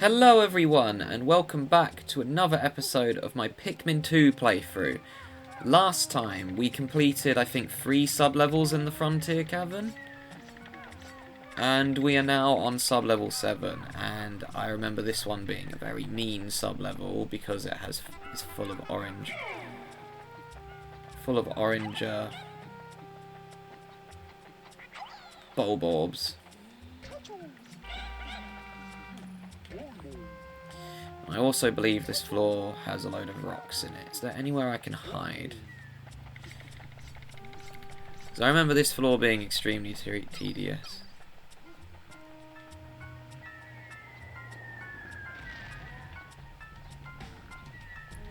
Hello everyone, and welcome back to another episode of my Pikmin 2 playthrough. Last time we completed, I think, 3 sub-levels in the Frontier Cavern. And we are now on sub-level 7, and I remember this one being a very mean sub-level because it's full of orange. Bulblax. I also believe this floor has a load of rocks in it. Is there anywhere I can hide? Because I remember this floor being extremely tedious.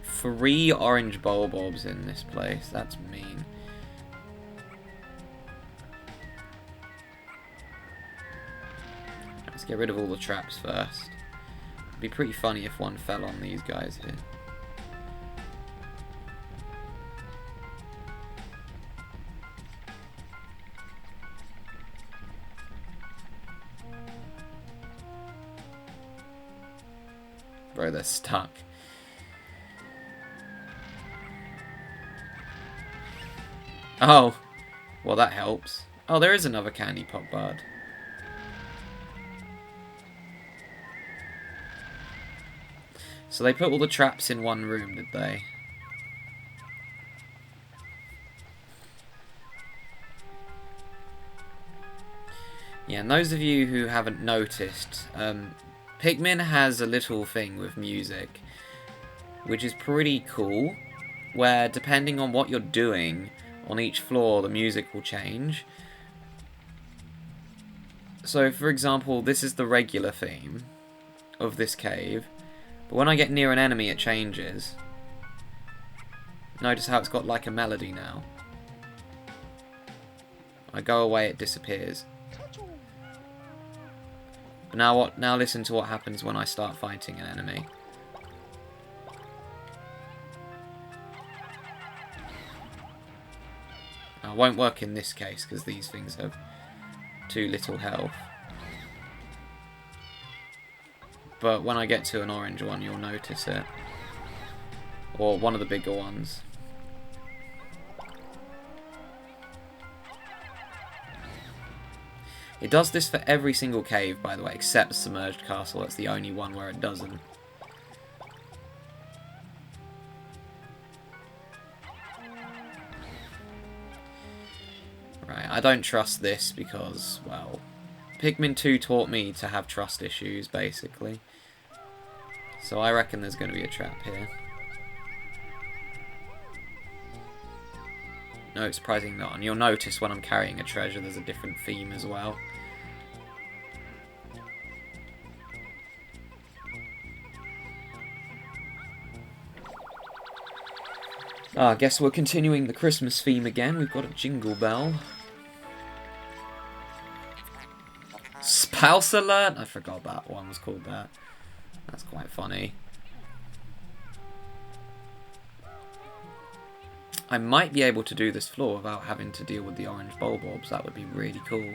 Three orange bulbs in this place. That's mean. Let's get rid of all the traps first. It'd be pretty funny if one fell on these guys here. Bro, they're stuck. Oh, well that helps. Oh, there is another candy pop bud. So they put all the traps in one room, did they? Yeah, and those of you who haven't noticed, Pikmin has a little thing with music, which is pretty cool, where depending on what you're doing on each floor, the music will change. So, for example, this is the regular theme of this cave. But when I get near an enemy, it changes. Notice how it's got like a melody now. I go away, it disappears. But now what? Now listen to what happens when I start fighting an enemy. Now, it won't work in this case because these things have too little health. But when I get to an orange one, you'll notice it. Or one of the bigger ones. It does this for every single cave, by the way, except Submerged Castle. That's the only one where it doesn't. Right, I don't trust this because, well, Pikmin 2 taught me to have trust issues, basically. So I reckon there's going to be a trap here. No, surprisingly not. And you'll notice when I'm carrying a treasure, there's a different theme as well. I guess we're continuing the Christmas theme again. We've got a jingle bell. Spouse alert? I forgot that one was called that. That's quite funny. I might be able to do this floor without having to deal with the orange bulbs. That would be really cool.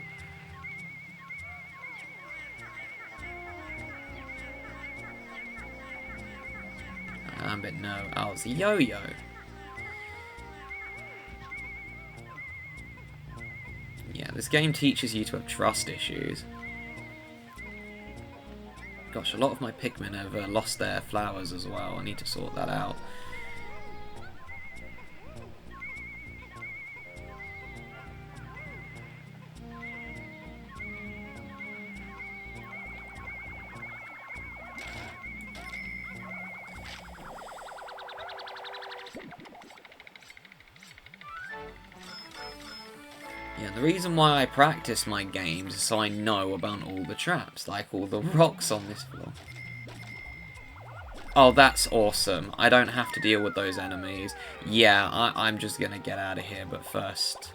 But no. Oh, it's a yo-yo. Yeah, this game teaches you to have trust issues. Gosh, a lot of my Pikmin have lost their flowers as well. I need to sort that out. Yeah, the reason why I practice my games is so I know about all the traps, like all the rocks on this floor. Oh, that's awesome. I don't have to deal with those enemies. Yeah, I'm just gonna get out of here, but first...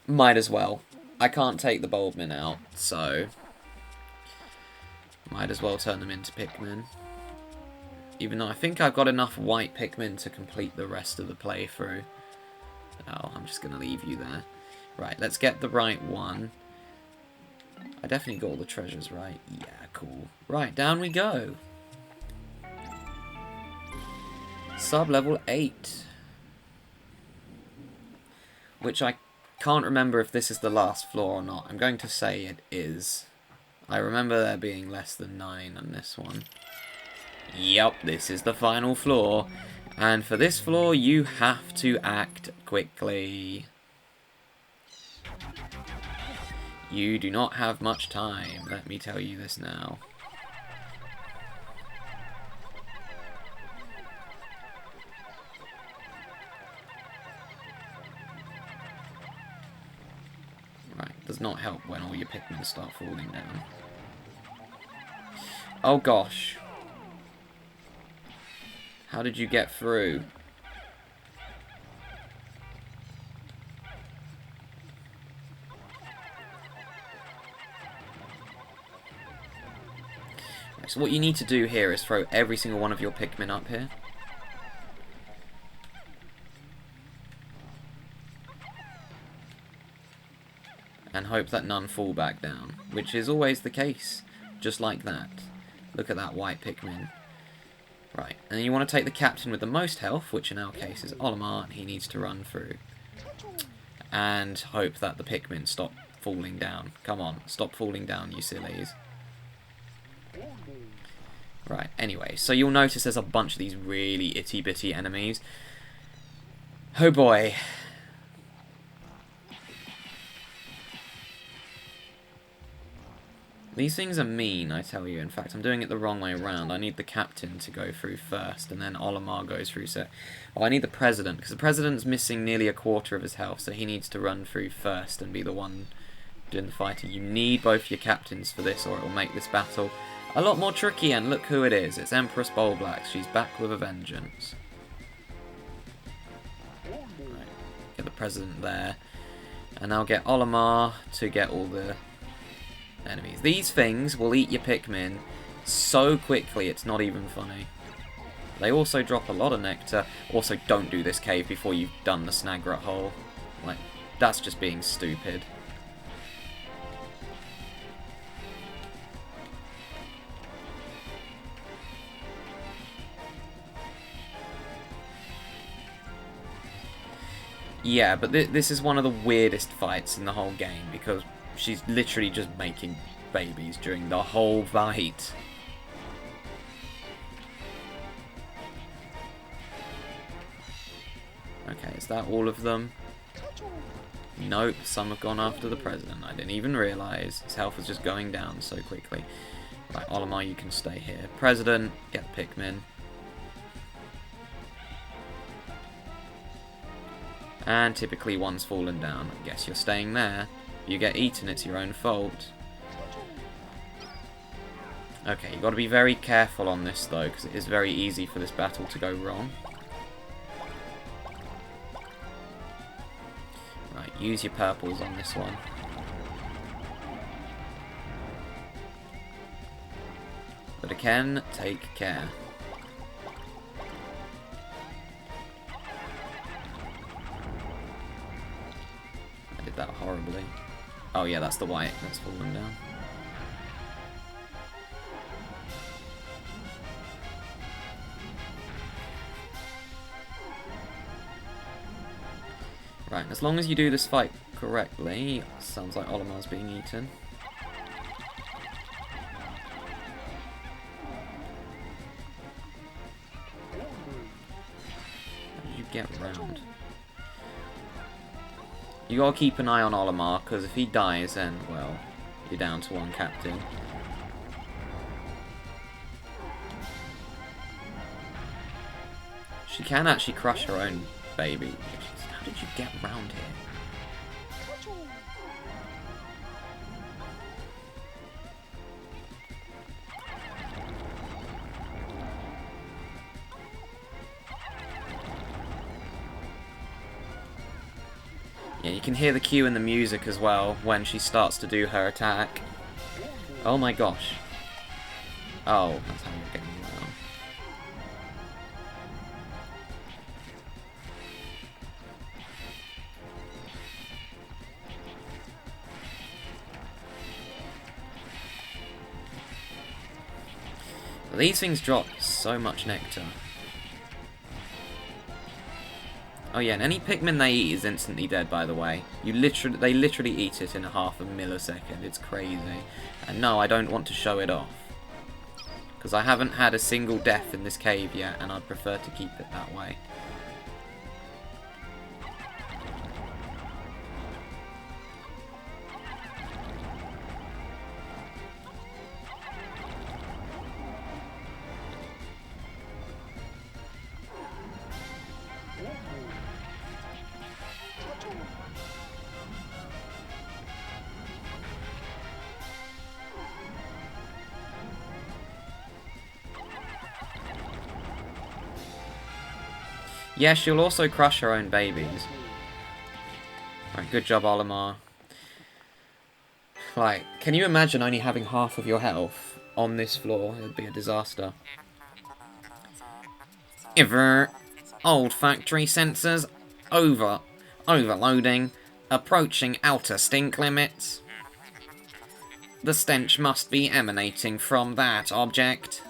Might as well. I can't take the Bulbmin out, so... Might as well turn them into Pikmin. Even though I think I've got enough white Pikmin to complete the rest of the playthrough. Oh, I'm just going to leave you there. Right, let's get the right one. I definitely got all the treasures right. Yeah, cool. Right, down we go. Sub-level 8. Which I can't remember if this is the last floor or not. I'm going to say it is. I remember there being less than 9 on this one. Yup, this is the final floor. And for this floor, you have to act quickly. You do not have much time, let me tell you this now. Right, does not help when all your Pikmin start falling down. Oh gosh. How did you get through? So what you need to do here is throw every single one of your Pikmin up here. And hope that none fall back down, which is always the case, just like that. Look at that white Pikmin. Right, and then you want to take the captain with the most health, which in our case is Olimar, and he needs to run through. And hope that the Pikmin stop falling down. Come on, stop falling down, you sillies. Right, anyway, so you'll notice there's a bunch of these really itty-bitty enemies. Oh boy. These things are mean, I tell you. In fact, I'm doing it the wrong way around. I need the captain to go through first, and then Olimar goes through. So, well, I need the president, because the president's missing nearly a quarter of his health, so he needs to run through first and be the one doing the fighting. You need both your captains for this, or it will make this battle a lot more tricky. And look who it is. It's Empress Bulblax. She's back with a vengeance. Right. Get the president there. And I'll get Olimar to get all the enemies. These things will eat your Pikmin so quickly it's not even funny. They also drop a lot of nectar. Also, don't do this cave before you've done the Snagrat hole. Like, that's just being stupid. Yeah, but this is one of the weirdest fights in the whole game, because she's literally just making babies during the whole fight. Okay, is that all of them? Nope, some have gone after the president. I didn't even realise. His health was just going down so quickly. Right, Olimar, you can stay here. President, get the Pikmin. And typically one's fallen down. I guess you're staying there. You get eaten, it's your own fault. Okay, you've got to be very careful on this though, because it is very easy for this battle to go wrong. Right, use your purples on this one. But again, take care. I did that horribly. Oh yeah, that's the white that's fallen down. Right, as long as you do this fight correctly, sounds like Olimar's being eaten. How did you get around? You gotta keep an eye on Olimar, because if he dies, then, well, you're down to one captain. She can actually crush her own baby. How did you get around here? Yeah, you can hear the cue in the music as well when she starts to do her attack. Oh my gosh. Oh, that's how you're getting around. These things drop so much nectar. Oh yeah, and any Pikmin they eat is instantly dead, by the way. They literally eat it in half a millisecond. It's crazy. And no, I don't want to show it off. Because I haven't had a single death in this cave yet, and I'd prefer to keep it that way. Yeah, she'll also crush her own babies. Right, good job, Olimar. Like, can you imagine only having half of your health on this floor? It would be a disaster. Olfactory sensors overloading, approaching outer stink limits. The stench must be emanating from that object.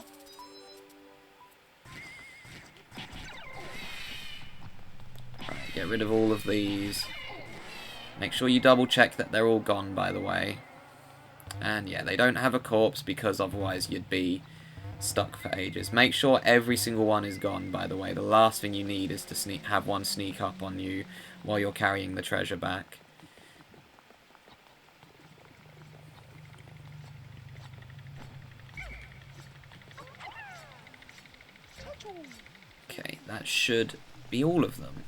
Get rid of all of these. Make sure you double check that they're all gone, by the way. And yeah, they don't have a corpse because otherwise you'd be stuck for ages. Make sure every single one is gone, by the way. The last thing you need is to have one sneak up on you while you're carrying the treasure back. Okay, that should be all of them.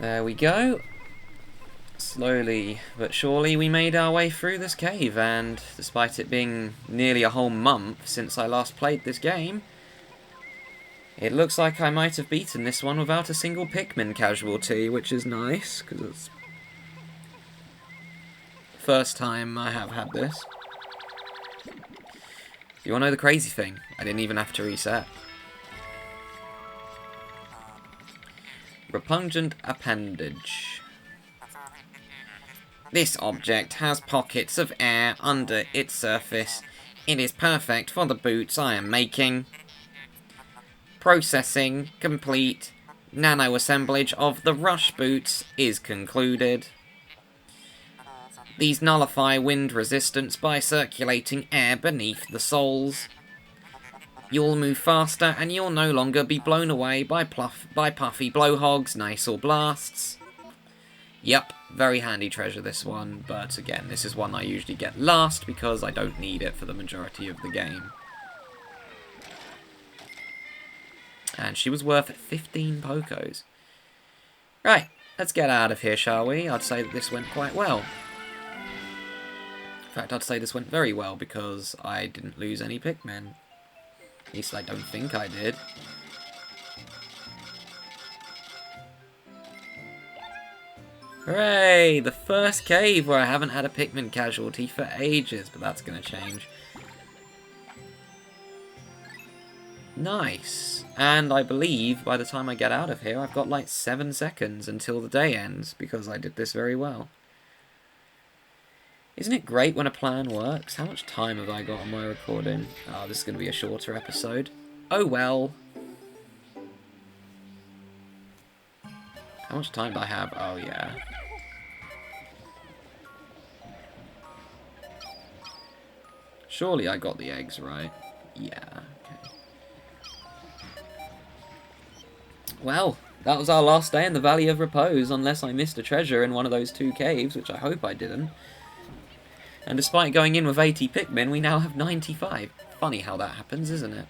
There we go. Slowly but surely we made our way through this cave, and despite it being nearly a whole month since I last played this game, it looks like I might have beaten this one without a single Pikmin casualty, which is nice, because it's the first time I have had this. You want to know the crazy thing? I didn't even have to reset. Repugnant appendage. This object has pockets of air under its surface. It is perfect for the boots I am making. Processing complete. Nano assemblage of the rush boots is concluded. These nullify wind resistance by circulating air beneath the soles. You'll move faster and you'll no longer be blown away by puffy blowhogs, nasal blasts. Yep, very handy treasure this one, but again, this is one I usually get last because I don't need it for the majority of the game. And she was worth 15 Pokos. Right, let's get out of here, shall we? I'd say that this went quite well. In fact, I'd say this went very well because I didn't lose any Pikmin. At least I don't think I did. Hooray! The first cave where I haven't had a Pikmin casualty for ages, but that's going to change. Nice. And I believe by the time I get out of here, I've got like 7 seconds until the day ends, because I did this very well. Isn't it great when a plan works? How much time have I got on my recording? Oh, this is going to be a shorter episode. Oh well. How much time do I have? Oh yeah. Surely I got the eggs right. Yeah, okay. Well, that was our last day in the Valley of Repose, unless I missed a treasure in one of those 2 caves, which I hope I didn't. And despite going in with 80 Pikmin, we now have 95. Funny how that happens, isn't it?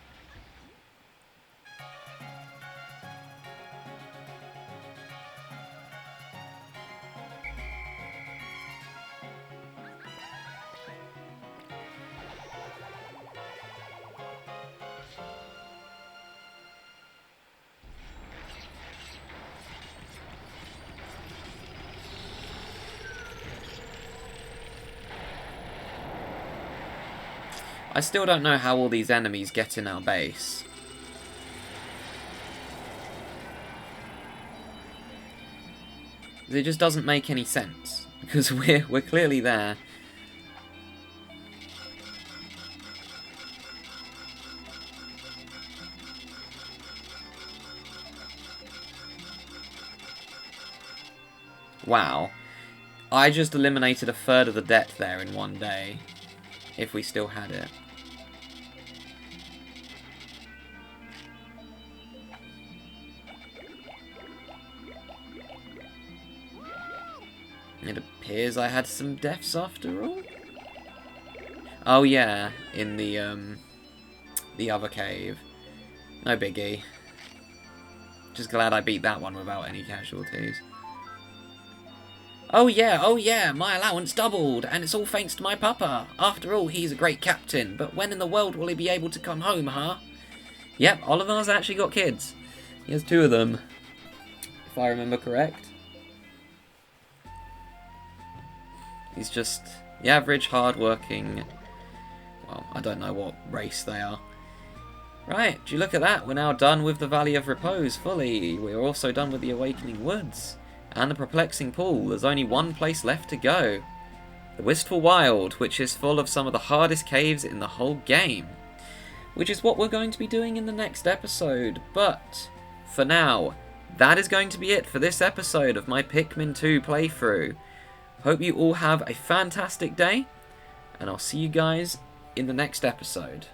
I still don't know how all these enemies get in our base. It just doesn't make any sense, because we're clearly there. Wow. I just eliminated a third of the deck there in one day, if we still had it. It appears I had some deaths after all. Oh yeah, in the other cave. No biggie. Just glad I beat that one without any casualties. Oh yeah, my allowance doubled, and it's all thanks to my papa. After all, he's a great captain, but when in the world will he be able to come home, huh? Yep, Oliver's actually got kids. He has 2 of them, if I remember correct. He's just the average, hard-working... Well, I don't know what race they are. Right, do you look at that? We're now done with the Valley of Repose fully. We're also done with the Awakening Woods. And the Perplexing Pool. There's only one place left to go. The Wistful Wild, which is full of some of the hardest caves in the whole game. Which is what we're going to be doing in the next episode. But, for now, that is going to be it for this episode of my Pikmin 2 playthrough. Hope you all have a fantastic day, and I'll see you guys in the next episode.